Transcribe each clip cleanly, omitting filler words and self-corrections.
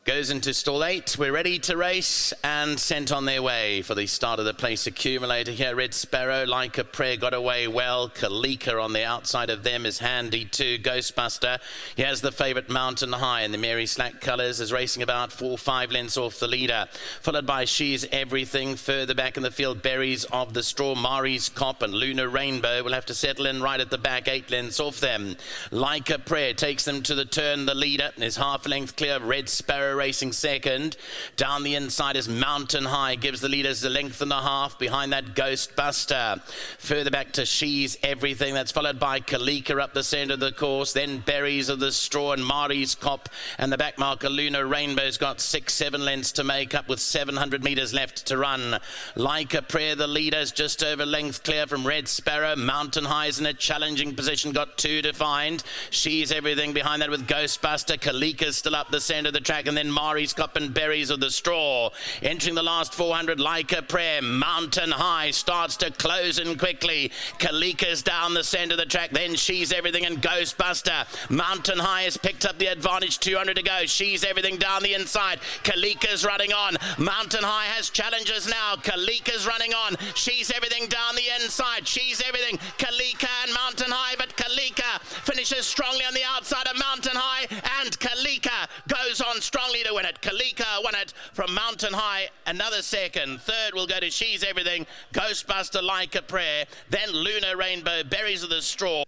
Goes into stall 8. We're ready to race and sent on their way for the start of the place accumulator here. Red Sparrow, Like a Prayer, got away well. Kalikaa on the outside of them is handy too. Ghostbuster. Here's the favourite Mountain High in the Mary Slack colours, is racing about 4-5 lengths off the leader. Followed by She's Everything. Further back in the field, Berries of the Straw, Mari's Cop and Lunar Rainbow will have to settle in right at the back, 8 lengths off them. Like a Prayer takes them to the turn. The leader is half a length clear of Red Sparrow racing second. Down the inside is Mountain High, gives the leaders a length and a half. Behind that, Ghostbuster. Further back to She's Everything. That's followed by Kalikaa up the centre of the course. Then Berries of the Straw and Mari's Cop. And the back marker, Lunar Rainbow's got 6-7 lengths to make up with 700 metres left to run. Like a Prayer, the leaders just over length clear from Red Sparrow. Mountain High's in a challenging position, got 2 to find. She's Everything behind that with Ghostbuster. Kalikaa's still up the centre of the track, and then Mari's Cop and Berries of the Straw. Entering the last 400, Like a Prayer. Mountain High starts to close in quickly. Kalikaa's down the centre of the track, then She's Everything and Ghostbuster. Mountain High has picked up the advantage, 200 to go. She's Everything down the inside. Kalikaa's running on. Mountain High has challengers now. Kalikaa's running on. She's Everything down the inside. She's Everything. Kalikaa and Mountain High, but Kalikaa finishes strongly on the outside of Mountain High, and Kalikaa goes on strongly to win it. Kalikaa won it from Mountain High, another second. Third will go to She's Everything, Ghostbuster, Like a Prayer, then Lunar Rainbow, Berries of the Straw.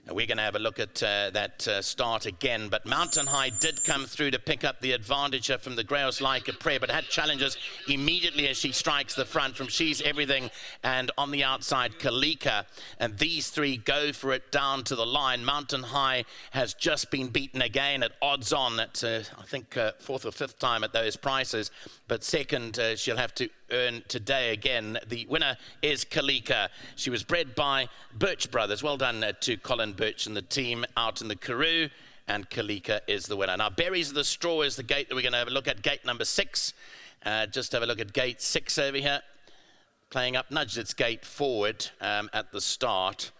We're going to have a look at that start again, but Mountain High did come through to pick up the advantage from the Grails Like a Prayer, but had challenges immediately as she strikes the front from She's Everything and on the outside Kalikaa, and these three go for it down to the line. Mountain High has just been beaten again at odds on at I think fourth or fifth time at those prices, but second she'll have to earn today again. The winner is Kalikaa. She was bred by Birch Brothers. Well done to Colin Birch and the team out in the Karoo, and Kalikaa is the winner. Now, Berries of the Straw is the gate that we're going to have a look at, gate number 6. Just have a look at gate 6 over here. Playing up, nudged its gate forward at the start,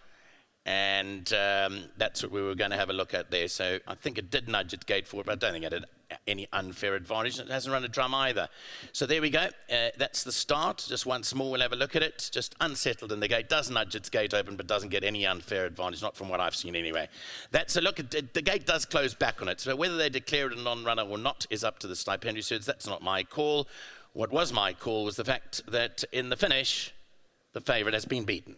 and that's what we were going to have a look at there. So I think it did nudge its gate forward, but I don't think it had any unfair advantage. It hasn't run a drum either. So there we go. That's the start. Just once more, we'll have a look at it. Just unsettled in the gate. Does nudge its gate open, but doesn't get any unfair advantage, not from what I've seen anyway. That's a look at it. The gate does close back on it. So whether they declare it a non-runner or not is up to the stipendiary stewards. That's not my call. What was my call was the fact that in the finish, the favourite has been beaten.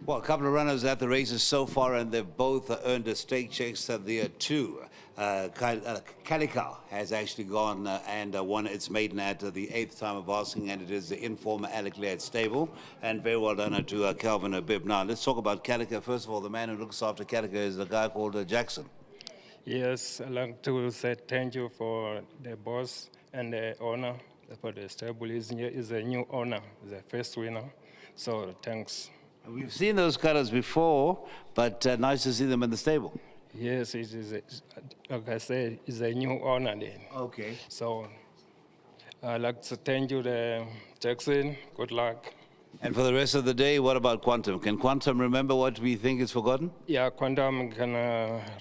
Well, a couple of runners at the races so far, and they've both earned a stake chase. The two. Kalikaa has actually gone and won its maiden at the 8th time of asking, and it is the informer Alec Laird stable. And very well done to Calvin Bibb. Now, let's talk about Kalikaa. First of all, the man who looks after Kalikaa is the guy called Jackson. Yes, I'd like to say thank you for the boss and the owner for the stable. Is a new owner, the first winner. So thanks. We've seen those colours before, but nice to see them in the stable. Yes, it is. Like I said, it's a new owner then. Okay. So I'd like to thank you, Jackson. Good luck. And for the rest of the day, what about Quantum? Can Quantum remember what we think is forgotten? Yeah, Quantum can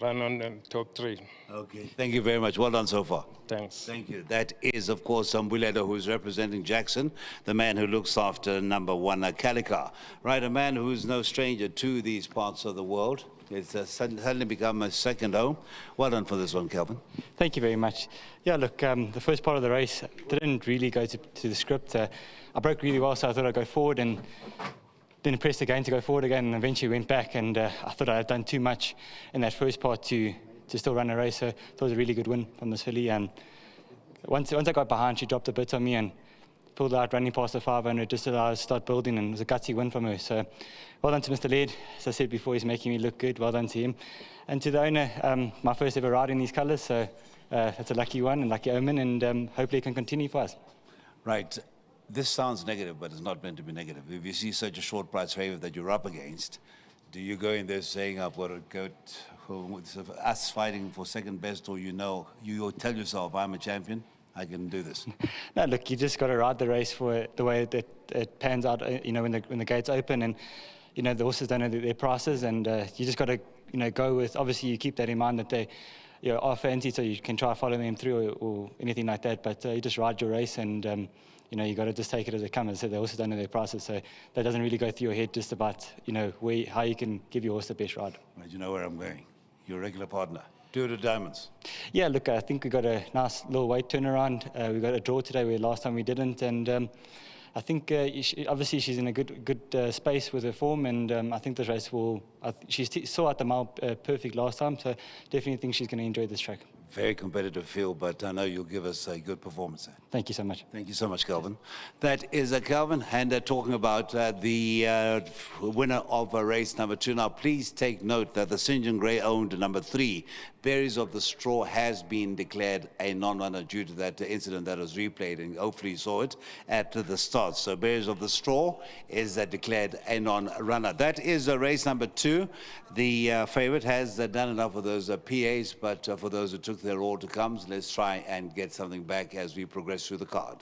run on the top 3. Okay. Thank you very much. Well done so far. Thanks. Thank you. That is, of course, Mbulelo, who's representing Jackson, the man who looks after number 1, Kalikaa. Right, a man who's no stranger to these parts of the world. It's suddenly become a second home. Well done for this one, Calvin. Thank you very much. Yeah, look, the first part of the race didn't really go to the script. I broke really well, so I thought I'd go forward, and then pressed again to go forward again, and eventually went back, and I thought I had done too much in that first part to still run a race. So it was a really good win from this filly, and once I got behind, she dropped a bit on me and pulled out running past the 500, just allowed us to start building, and it was a gutsy win from her. So well done to Mr. Laird. As I said before, he's making me look good. Well done to him. And to the owner, my first ever ride in these colours, so it's a lucky one and lucky omen, and hopefully it can continue for us. Right. This sounds negative, but it's not meant to be negative. If you see such a short price favourite that you're up against, do you go in there saying, I've got to go us fighting for second best, or you tell yourself, I'm a champion? I can do this. No, look, you just got to ride the race for the way that it pans out, when the gates open, and, the horses don't know their prices, and you just got to, go with, obviously you keep that in mind that they, are fancy, so you can try to follow them through or anything like that, but you just ride your race, and, you got to just take it as it comes. So the horses don't know their prices, so that doesn't really go through your head just about, how you can give your horse the best ride. Right, you know where I'm going. Your regular partner. Do it at Diamonds. Yeah, look, I think we got a nice little weight turnaround. We got a draw today where last time we didn't, and I think obviously she's in a good space with her form, and I think this race will. She saw at the mile perfect last time, so definitely think she's going to enjoy this track. Very competitive field, but I know you'll give us a good performance. Thank you so much. Thank you so much, Calvin. That is Calvin, and talking about the winner of race number 2. Now, please take note that the St. John Grey owned number 3, Berries of the Straw, has been declared a non-runner due to that incident that was replayed, and hopefully you saw it at the start. So Berries of the Straw is declared a non-runner. That is race number 2. The favorite has done enough of those PAs, but for those who took their all to comes, let's try and get something back as we progress through the card.